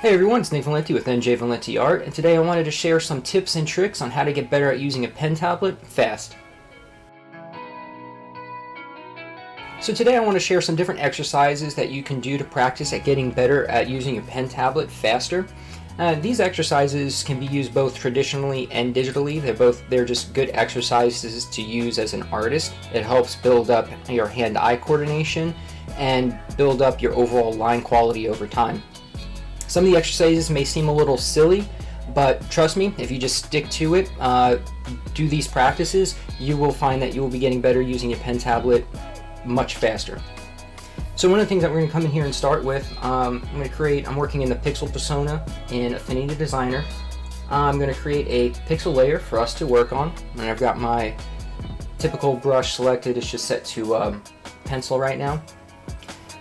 Hey everyone, it's Nate Valenti with NJ Valenti Art, and today I wanted to share some tips and tricks on how to get better at using a pen tablet fast. So today I want to share some different exercises that you can do to practice at getting better at using a pen tablet faster. These exercises can be used both traditionally and digitally. They're just good exercises to use as an artist. It helps build up your hand-eye coordination and build up your overall line quality over time. Some of the exercises may seem a little silly, but trust me, if you just stick to it, do these practices, you will find that you will be getting better using a pen tablet much faster. So one of the things that we're going to come in here and start with, I'm working in the pixel persona in Affinity Designer. I'm going to create a pixel layer for us to work on, and I've got my typical brush selected. It's just set to pencil right now.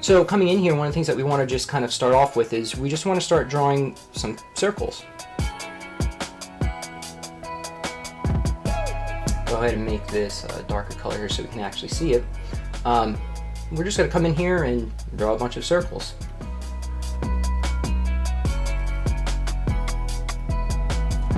So coming in here, one of the things that we want to just kind of start off with is we just want to start drawing some circles. Go ahead and make this a darker color here so we can actually see it. We're just going to come in here and draw a bunch of circles.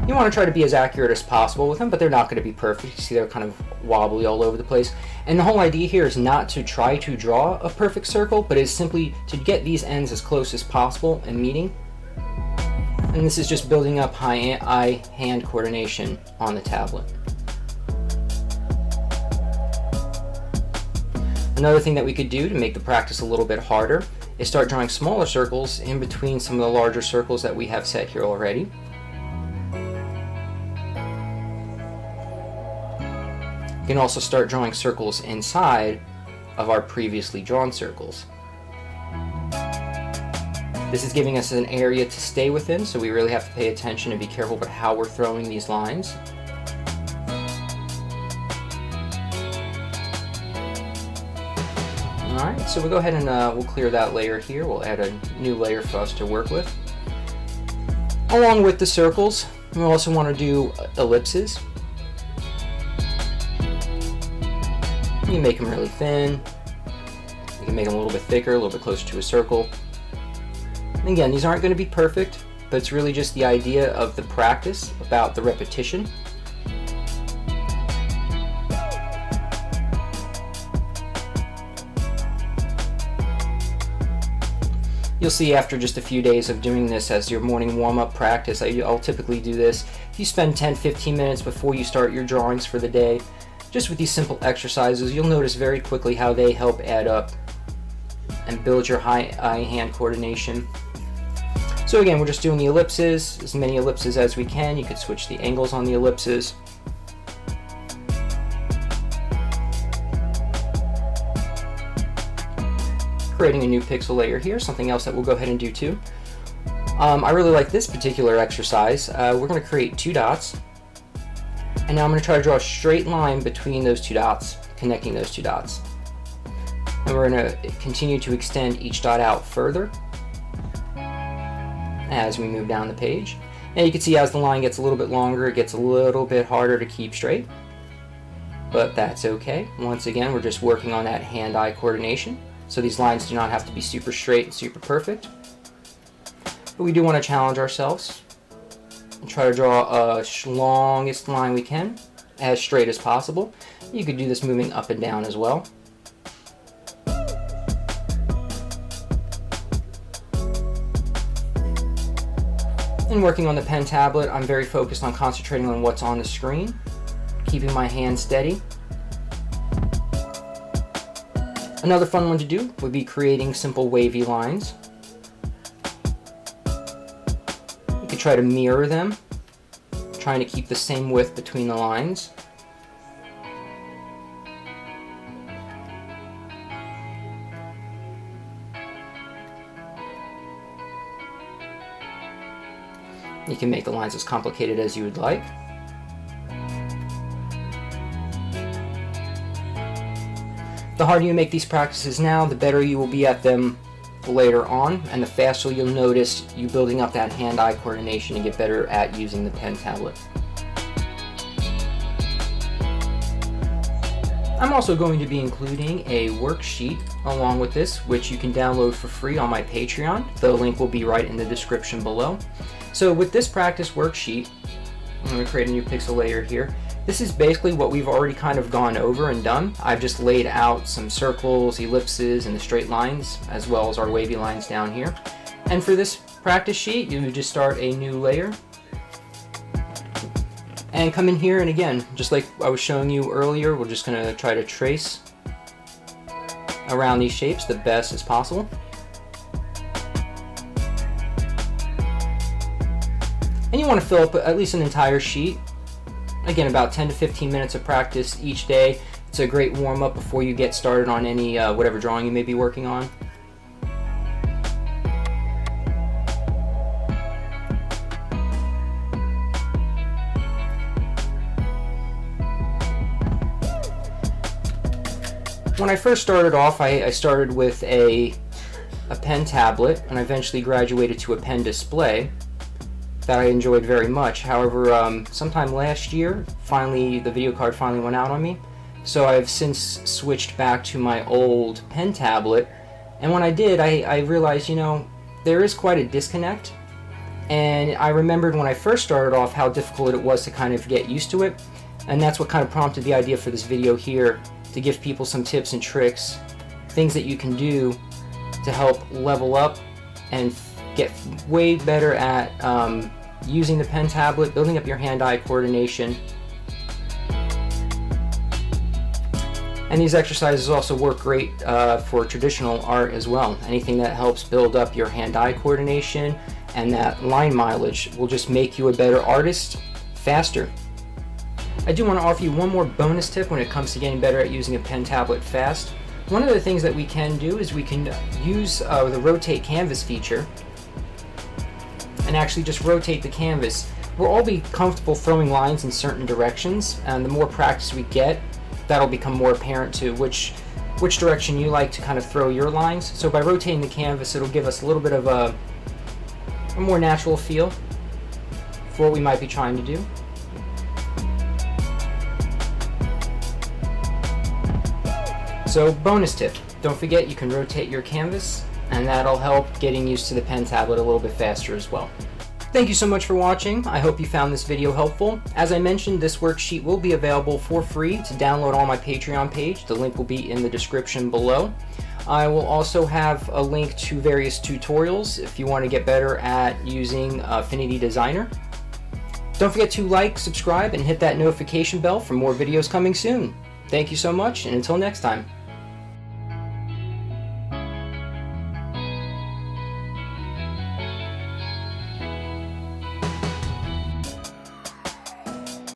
You want to try to be as accurate as possible with them, but they're not going to be perfect. You see they're kind of wobbly all over the place. And the whole idea here is not to try to draw a perfect circle, but is simply to get these ends as close as possible and meeting. And this is just building up eye-hand coordination on the tablet. Another thing that we could do to make the practice a little bit harder is start drawing smaller circles in between some of the larger circles that we have set here already. You can also start drawing circles inside of our previously drawn circles. This is giving us an area to stay within, so we really have to pay attention and be careful about how we're throwing these lines. Alright, so we'll go ahead and we'll clear that layer here. We'll add a new layer for us to work with. Along with the circles, we also want to do ellipses. You can make them really thin. You can make them a little bit thicker, a little bit closer to a circle. And again, these aren't going to be perfect, but it's really just the idea of the practice, about the repetition. You'll see after just a few days of doing this as your morning warm-up practice, I'll typically do this. If you spend 10-15 minutes before you start your drawings for the day, just with these simple exercises, you'll notice very quickly how they help add up and build your eye-hand coordination. So again, we're just doing the ellipses, as many ellipses as we can. You could switch the angles on the ellipses. Creating a new pixel layer here, something else that we'll go ahead and do too. I really like this particular exercise. We're going to create two dots. And now I'm going to try to draw a straight line between those two dots, connecting those two dots. And we're going to continue to extend each dot out further as we move down the page. And you can see as the line gets a little bit longer, it gets a little bit harder to keep straight. But that's okay. Once again, we're just working on that hand-eye coordination. So these lines do not have to be super straight and super perfect. But we do want to challenge ourselves. Try to draw a longest line we can, as straight as possible. You could do this moving up and down as well. And working on the pen tablet, I'm very focused on concentrating on what's on the screen, keeping my hand steady. Another fun one to do would be creating simple wavy lines. Try to mirror them, trying to keep the same width between the lines. You can make the lines as complicated as you would like. The harder you make these practices now, the better you will be at them later on, and the faster you'll notice you building up that hand-eye coordination and get better at using the pen tablet. I'm also going to be including a worksheet along with this, which you can download for free on my Patreon. The link will be right in the description below. So with this practice worksheet, I'm going to create a new pixel layer here. This is basically what we've already kind of gone over and done. I've just laid out some circles, ellipses, and the straight lines, as well as our wavy lines down here. And for this practice sheet, you would just start a new layer and come in here, and again, just like I was showing you earlier, we're just going to try to trace around these shapes the best as possible. And you want to fill up at least an entire sheet. Again, about 10 to 15 minutes of practice each day. It's a great warm-up before you get started on any whatever drawing you may be working on. When I first started off, I started with a pen tablet, and I eventually graduated to a pen display that I enjoyed very much. However, sometime last year, finally the video card finally went out on me, so I've since switched back to my old pen tablet. And when I did, I realized, you know, there is quite a disconnect. And I remembered when I first started off how difficult it was to kind of get used to it, and that's what kind of prompted the idea for this video here, to give people some tips and tricks, things that you can do to help level up and get way better at using the pen tablet, building up your hand-eye coordination. And these exercises also work great for traditional art as well. Anything that helps build up your hand-eye coordination and that line mileage will just make you a better artist faster. I do want to offer you one more bonus tip when it comes to getting better at using a pen tablet fast. One of the things that we can do is we can use the rotate canvas feature and actually just rotate the canvas. We'll all be comfortable throwing lines in certain directions, and the more practice we get, that'll become more apparent to which direction you like to kind of throw your lines. So by rotating the canvas, it'll give us a little bit of a more natural feel for what we might be trying to do. So bonus tip, don't forget you can rotate your canvas, and that'll help getting used to the pen tablet a little bit faster as well. Thank you so much for watching. I hope you found this video helpful. As I mentioned, this worksheet will be available for free to download on my Patreon page. The link will be in the description below. I will also have a link to various tutorials if you want to get better at using Affinity Designer. Don't forget to like, subscribe, and hit that notification bell for more videos coming soon. Thank you so much, and until next time.